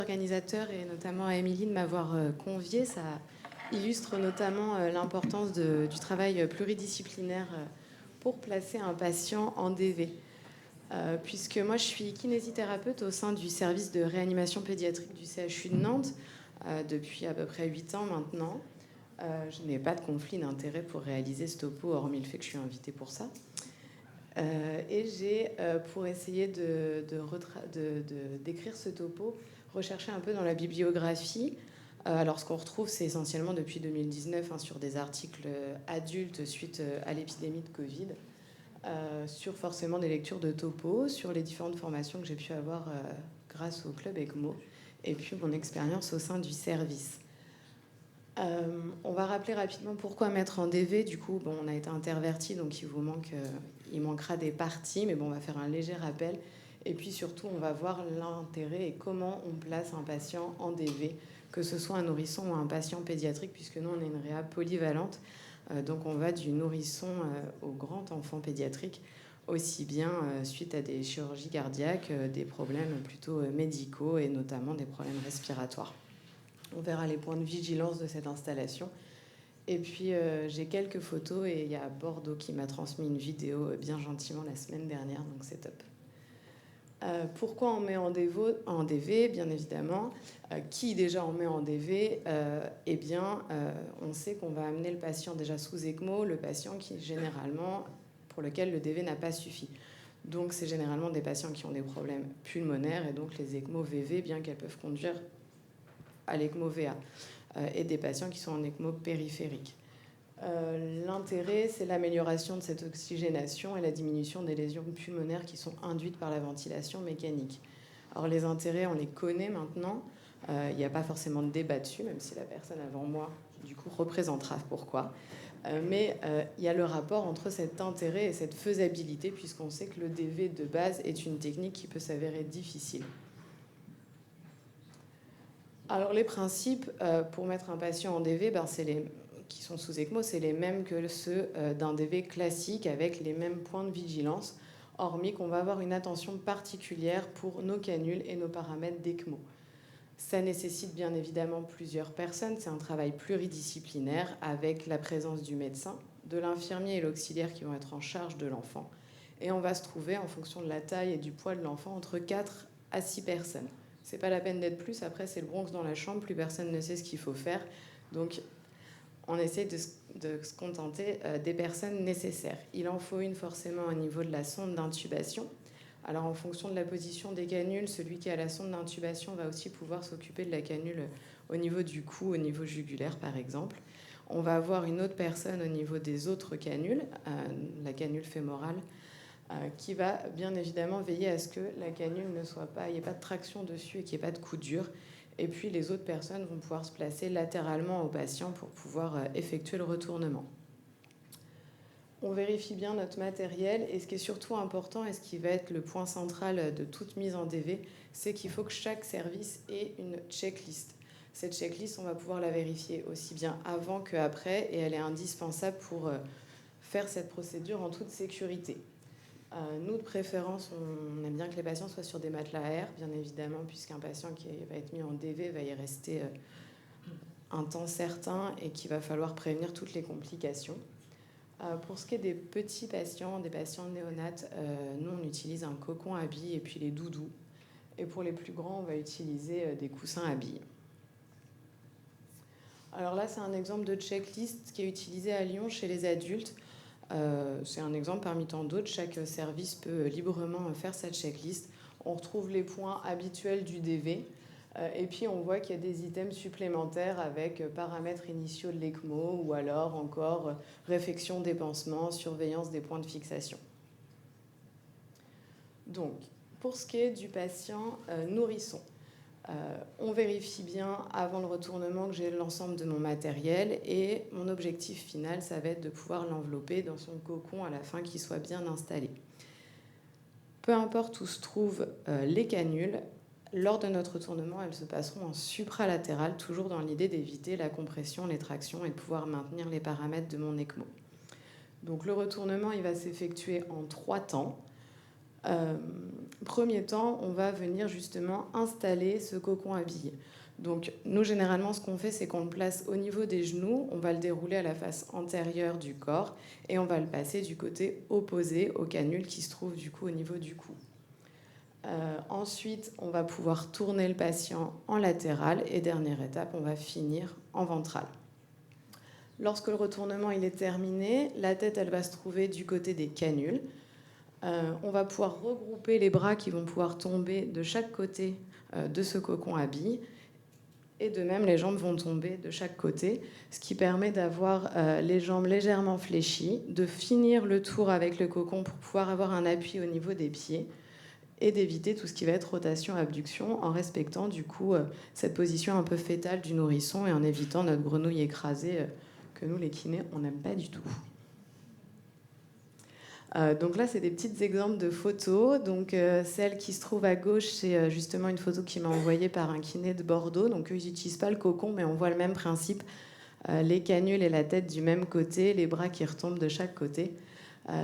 organisateurs et notamment à Émilie de m'avoir conviée. Ça illustre notamment l'importance du travail pluridisciplinaire pour placer un patient en DV. Puisque moi, je suis kinésithérapeute au sein du service de réanimation pédiatrique du CHU de Nantes depuis à peu près 8 ans maintenant. Je n'ai pas de conflit d'intérêt pour réaliser ce topo, hormis le fait que je suis invitée pour ça. Et j'ai, pour essayer d'écrire ce topo, recherché un peu dans la bibliographie. Alors, ce qu'on retrouve, c'est essentiellement depuis 2019 sur des articles adultes suite à l'épidémie de Covid, sur forcément des lectures de topo, sur les différentes formations que j'ai pu avoir grâce au club ECMO, et puis mon expérience au sein du service. On va rappeler rapidement pourquoi mettre en DV. Du coup, on a été interverti, donc il manquera des parties, mais on va faire un léger rappel. Et puis surtout, on va voir l'intérêt et comment on place un patient en DV, que ce soit un nourrisson ou un patient pédiatrique, puisque nous, on est une réa polyvalente. Donc on va du nourrisson au grand enfant pédiatrique, aussi bien suite à des chirurgies cardiaques, des problèmes plutôt médicaux et notamment des problèmes respiratoires. On verra les points de vigilance de cette installation. Et puis, j'ai quelques photos et il y a Bordeaux qui m'a transmis une vidéo bien gentiment la semaine dernière, donc c'est top. Pourquoi on met en DV, bien évidemment. Qui déjà on met en DV? Eh bien, on sait qu'on va amener le patient déjà sous ECMO, le patient qui généralement, pour lequel le DV n'a pas suffi. Donc, c'est généralement des patients qui ont des problèmes pulmonaires et donc les ECMO VV, bien qu'elles peuvent conduire à l'ECMO VA, et des patients qui sont en ECMO périphérique. L'intérêt, c'est l'amélioration de cette oxygénation et la diminution des lésions pulmonaires qui sont induites par la ventilation mécanique. Alors les intérêts, on les connaît maintenant. Il n'y a pas forcément de débat dessus, même si la personne avant moi, du coup, représentera pourquoi. Mais il y a le rapport entre cet intérêt et cette faisabilité, puisqu'on sait que le DV de base est une technique qui peut s'avérer difficile. Alors les principes pour mettre un patient en DV, qui sont sous ECMO, c'est les mêmes que ceux d'un DV classique avec les mêmes points de vigilance, hormis qu'on va avoir une attention particulière pour nos canules et nos paramètres d'ECMO. Ça nécessite bien évidemment plusieurs personnes, c'est un travail pluridisciplinaire avec la présence du médecin, de l'infirmier et l'auxiliaire qui vont être en charge de l'enfant. Et on va se trouver, en fonction de la taille et du poids de l'enfant, entre 4 à 6 personnes. C'est pas la peine d'être plus, après c'est le Bronx dans la chambre, plus personne ne sait ce qu'il faut faire. Donc on essaie de se contenter des personnes nécessaires. Il en faut une forcément au niveau de la sonde d'intubation. Alors en fonction de la position des canules, celui qui a la sonde d'intubation va aussi pouvoir s'occuper de la canule au niveau du cou, au niveau jugulaire par exemple. On va avoir une autre personne au niveau des autres canules, la canule fémorale, qui va bien évidemment veiller à ce que la canule ne soit pas, il n'y ait pas de traction dessus et qu'il n'y ait pas de coup dur. Et puis les autres personnes vont pouvoir se placer latéralement au patient pour pouvoir effectuer le retournement. On vérifie bien notre matériel et ce qui est surtout important et ce qui va être le point central de toute mise en DV, c'est qu'il faut que chaque service ait une checklist. Cette checklist, on va pouvoir la vérifier aussi bien avant qu'après et elle est indispensable pour faire cette procédure en toute sécurité. Nous, de préférence, on aime bien que les patients soient sur des matelas à air, bien évidemment, puisqu'un patient qui va être mis en DV va y rester un temps certain et qu'il va falloir prévenir toutes les complications. Pour ce qui est des petits patients, des patients néonates, nous, on utilise un cocon à billes et puis les doudous. Et pour les plus grands, on va utiliser des coussins à billes. Alors là, c'est un exemple de checklist qui est utilisé à Lyon chez les adultes. C'est un exemple parmi tant d'autres. Chaque service peut librement faire sa checklist. On retrouve les points habituels du DV. Et puis on voit qu'il y a des items supplémentaires avec paramètres initiaux de l'ECMO ou alors encore réfection des pansements, surveillance des points de fixation. Donc, pour ce qui est du patient nourrisson, on vérifie bien avant le retournement que j'ai l'ensemble de mon matériel et mon objectif final, ça va être de pouvoir l'envelopper dans son cocon à la fin qu'il soit bien installé. Peu importe où se trouvent les canules, lors de notre retournement, elles se passeront en supralatéral, toujours dans l'idée d'éviter la compression, les tractions et de pouvoir maintenir les paramètres de mon ECMO. Donc le retournement, il va s'effectuer en 3 temps. Premier temps, on va venir justement installer ce cocon à billes. Donc nous, généralement, ce qu'on fait, c'est qu'on le place au niveau des genoux, on va le dérouler à la face antérieure du corps et on va le passer du côté opposé au canule qui se trouve du coup au niveau du cou. Ensuite, on va pouvoir tourner le patient en latéral et dernière étape, on va finir en ventral. Lorsque le retournement il est terminé, la tête elle va se trouver du côté des canules. On va pouvoir regrouper les bras qui vont pouvoir tomber de chaque côté de ce cocon à billes. Et de même, les jambes vont tomber de chaque côté, ce qui permet d'avoir les jambes légèrement fléchies, de finir le tour avec le cocon pour pouvoir avoir un appui au niveau des pieds et d'éviter tout ce qui va être rotation-abduction en respectant du coup cette position un peu fétale du nourrisson et en évitant notre grenouille écrasée que nous, les kinés, on n'aime pas du tout. Donc là, c'est des petits exemples de photos. Donc, celle qui se trouve à gauche, c'est justement une photo qui m'a envoyée par un kiné de Bordeaux. Donc, eux, ils n'utilisent pas le cocon, mais on voit le même principe. Les canules et la tête du même côté, les bras qui retombent de chaque côté.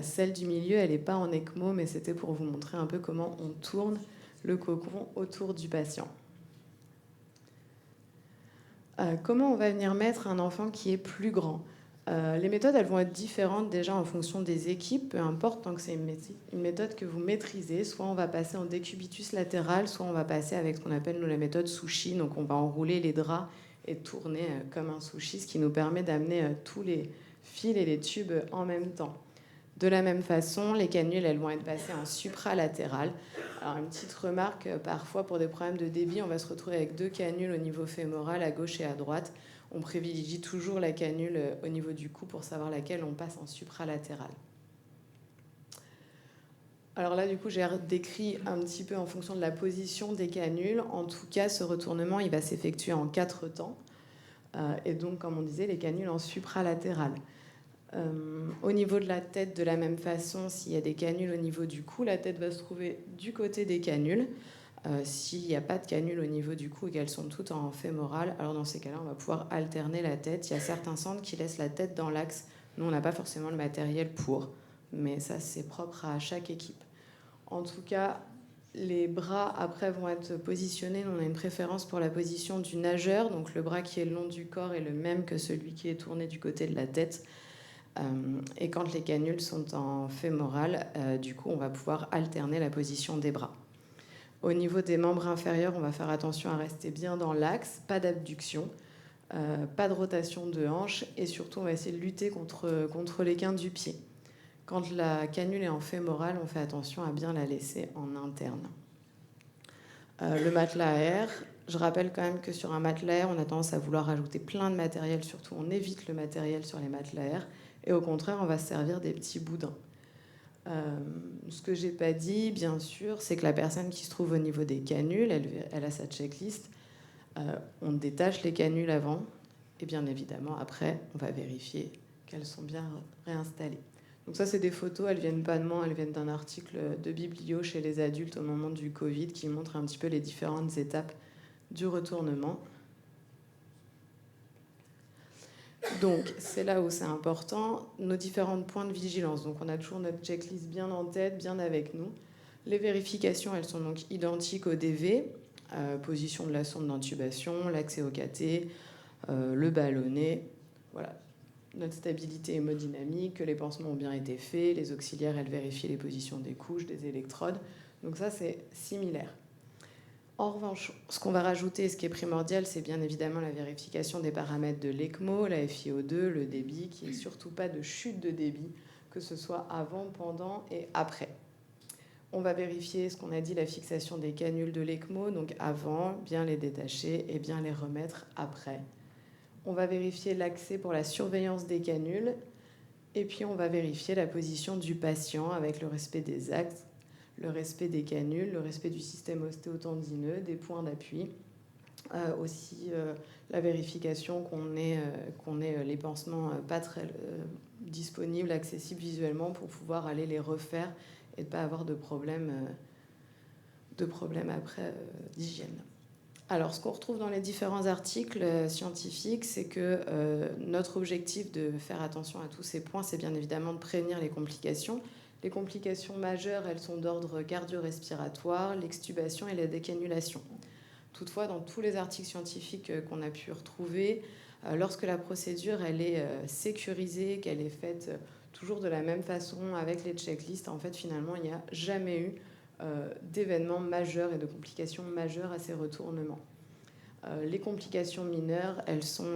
Celle du milieu, elle n'est pas en ECMO, mais c'était pour vous montrer un peu comment on tourne le cocon autour du patient. Comment on va venir mettre un enfant qui est plus grand ? Les méthodes, elles vont être différentes déjà en fonction des équipes, peu importe, tant que c'est une méthode que vous maîtrisez. Soit on va passer en décubitus latéral, soit on va passer avec ce qu'on appelle nous, la méthode sushi. Donc on va enrouler les draps et tourner comme un sushi, ce qui nous permet d'amener tous les fils et les tubes en même temps. De la même façon, les canules, elles vont être passées en supralatéral. Alors une petite remarque, parfois pour des problèmes de débit, on va se retrouver avec 2 canules au niveau fémoral, à gauche et à droite. On privilégie toujours la canule au niveau du cou pour savoir laquelle on passe en supralatéral. Alors là, du coup, j'ai décrit un petit peu en fonction de la position des canules. En tout cas, ce retournement, il va s'effectuer en 4 temps. Et donc, comme on disait, les canules en supralatéral. Au niveau de la tête, de la même façon, s'il y a des canules au niveau du cou, la tête va se trouver du côté des canules. S'il n'y a pas de canule au niveau du cou et qu'elles sont toutes en fémoral, alors dans ces cas-là, on va pouvoir alterner la tête. Il y a certains centres qui laissent la tête dans l'axe. Nous, on n'a pas forcément le matériel pour, mais ça, c'est propre à chaque équipe. En tout cas, les bras, après, vont être positionnés. On a une préférence pour la position du nageur. Donc, le bras qui est le long du corps est le même que celui qui est tourné du côté de la tête. Et quand les canules sont en fémoral, du coup, on va pouvoir alterner la position des bras. Au niveau des membres inférieurs, on va faire attention à rester bien dans l'axe, pas d'abduction, pas de rotation de hanche, et surtout, on va essayer de lutter contre les quintes du pied. Quand la canule est en fémoral, on fait attention à bien la laisser en interne. Le matelas à air, je rappelle quand même que sur un matelas à air, on a tendance à vouloir ajouter plein de matériel, surtout on évite le matériel sur les matelas à air, et au contraire, on va se servir des petits boudins. Ce que j'ai pas dit, bien sûr, c'est que la personne qui se trouve au niveau des canules, elle a sa checklist. On détache les canules avant, et bien évidemment, après, on va vérifier qu'elles sont bien réinstallées. Donc ça, c'est des photos, elles viennent pas de moi, elles viennent d'un article de Biblio chez les adultes au moment du Covid qui montre un petit peu les différentes étapes du retournement. Donc, c'est là où c'est important, nos différents points de vigilance. Donc, on a toujours notre checklist bien en tête, bien avec nous. Les vérifications, elles sont donc identiques au DV. Position de la sonde d'intubation, l'accès au cathé, le ballonnet. Voilà. Notre stabilité hémodynamique, que les pansements ont bien été faits. Les auxiliaires, elles vérifient les positions des couches, des électrodes. Donc ça, c'est similaire. En revanche, ce qu'on va rajouter, ce qui est primordial, c'est bien évidemment la vérification des paramètres de l'ECMO, la FiO2, le débit, qu'il n'y ait surtout pas de chute de débit, que ce soit avant, pendant et après. On va vérifier ce qu'on a dit, la fixation des canules de l'ECMO, donc avant, bien les détacher et bien les remettre après. On va vérifier l'accès pour la surveillance des canules et puis on va vérifier la position du patient avec le respect des axes, le respect des canules, le respect du système ostéotendineux, des points d'appui, aussi la vérification qu'on ait les pansements pas très disponibles, accessibles visuellement pour pouvoir aller les refaire et ne pas avoir de problème après d'hygiène. Alors, ce qu'on retrouve dans les différents articles scientifiques, c'est que notre objectif de faire attention à tous ces points, c'est bien évidemment de prévenir les complications. Les complications majeures, elles sont d'ordre cardio-respiratoire, l'extubation et la décannulation. Toutefois, dans tous les articles scientifiques qu'on a pu retrouver, lorsque la procédure elle est sécurisée, qu'elle est faite toujours de la même façon avec les checklists, en fait, finalement, il n'y a jamais eu d'événements majeurs et de complications majeures à ces retournements. Les complications mineures, elles sont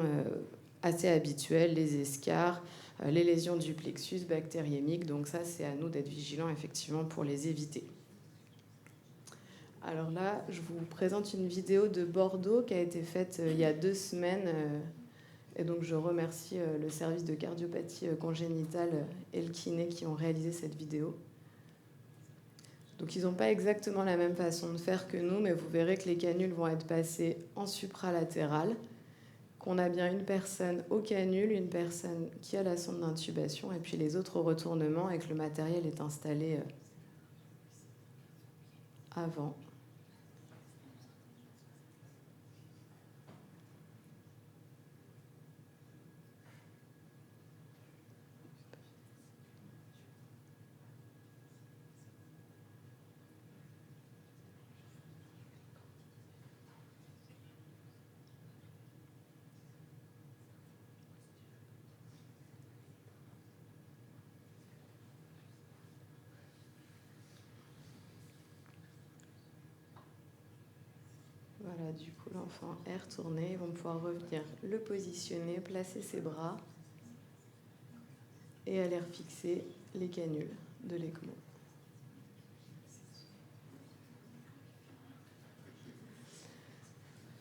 assez habituelles, les escarres, les lésions du plexus bactériémique. Donc ça, c'est à nous d'être vigilants, effectivement, pour les éviter. Alors là, je vous présente une vidéo de Bordeaux qui a été faite il y a 2 semaines. Et donc, je remercie le service de cardiopathie congénitale et le kiné qui ont réalisé cette vidéo. Donc, ils n'ont pas exactement la même façon de faire que nous, mais vous verrez que les canules vont être passées en supralatéral, qu'on a bien une personne au canule, une personne qui a la sonde d'intubation, et puis les autres retournements et que le matériel est installé avant. Voilà, du coup, l'enfant est retourné. Ils vont pouvoir revenir le positionner, placer ses bras et aller refixer les canules de l'ECMO.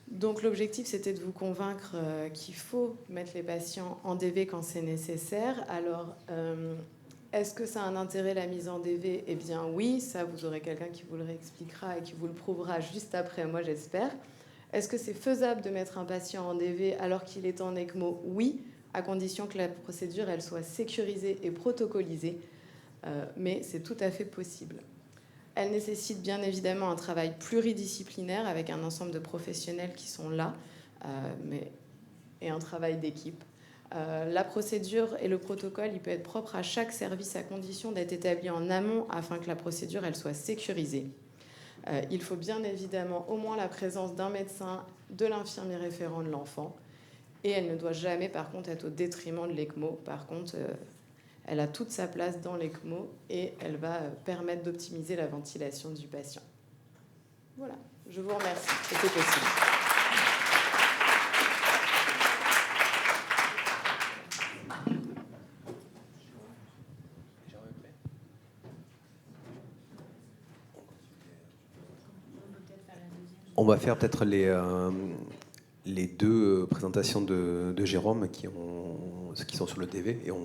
Donc l'objectif, c'était de vous convaincre qu'il faut mettre les patients en DV quand c'est nécessaire. Alors, est-ce que ça a un intérêt, la mise en DV ? Eh bien oui, ça, vous aurez quelqu'un qui vous le réexpliquera et qui vous le prouvera juste après, moi j'espère. Est-ce que c'est faisable de mettre un patient en DV alors qu'il est en ECMO ? Oui, à condition que la procédure elle soit sécurisée et protocolisée, mais c'est tout à fait possible. Elle nécessite bien évidemment un travail pluridisciplinaire avec un ensemble de professionnels qui sont là, et un travail d'équipe. La procédure et le protocole, il peut être propre à chaque service à condition d'être établi en amont afin que la procédure elle soit sécurisée. Il faut bien évidemment au moins la présence d'un médecin, de l'infirmier référent de l'enfant, et elle ne doit jamais par contre être au détriment de l'ECMO. Par contre, elle a toute sa place dans l'ECMO et elle va permettre d'optimiser la ventilation du patient. Voilà, je vous remercie. C'était possible. On va faire peut-être les deux présentations de Jérôme qui sont sur le DV et on